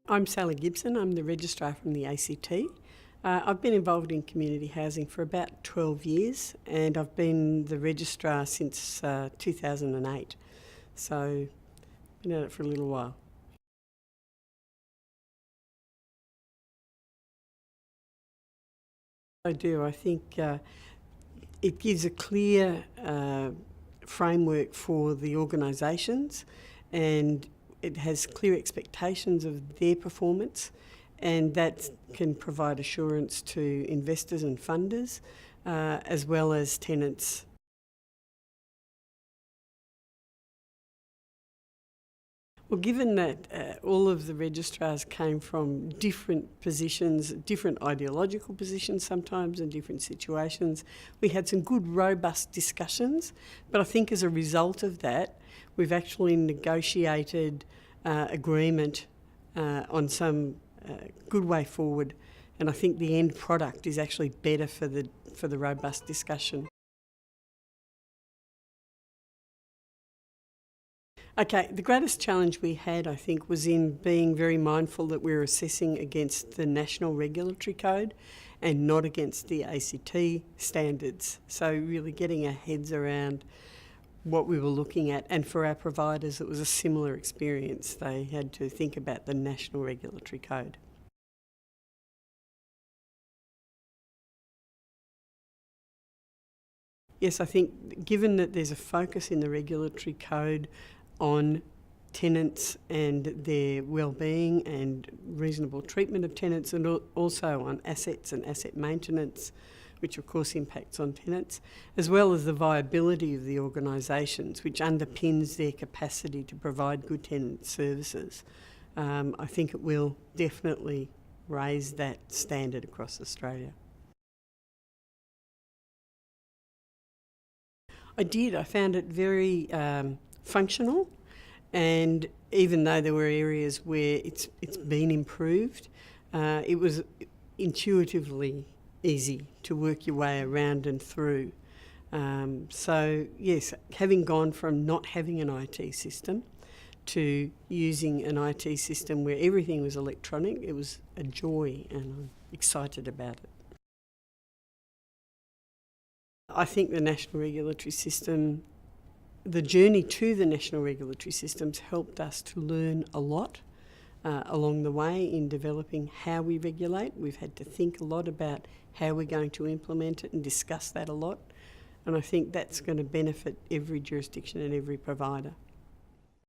I'm Sally Gibson. I'm the Registrar from the ACT. I've been involved in community housing for about 12 years and I've been the Registrar since 2008. So been at it for a little while. I do. I think it gives a clear framework for the organisations, and it has clear expectations of their performance, and that can provide assurance to investors and funders as well as tenants. Well, given that all of the registrars came from different positions, different ideological positions sometimes in different situations, we had some good robust discussions, but I think as a result of that we've actually negotiated agreement on some good way forward, and I think the end product is actually better for the robust discussion. Okay, the greatest challenge we had, I think, was in being very mindful that we were assessing against the National Regulatory Code and not against the ACT standards. So really getting our heads around what we were looking at, and for our providers it was a similar experience. They had to think about the National Regulatory Code. Yes, I think given that there's a focus in the Regulatory Code on tenants and their well-being and reasonable treatment of tenants, and also on assets and asset maintenance, which of course impacts on tenants, as well as the viability of the organisations, which underpins their capacity to provide good tenant services. I think it will definitely raise that standard across Australia. I did. I found it very functional, and even though there were areas where it's been improved, it was intuitively easy to work your way around and through. So yes, having gone from not having an IT system to using an IT system where everything was electronic, it was a joy and I'm excited about it. I think the National Regulatory System, the journey to the National Regulatory System's helped us to learn a lot along the way in developing how we regulate. We've had to think a lot about how we're going to implement it and discuss that a lot. And I think that's going to benefit every jurisdiction and every provider.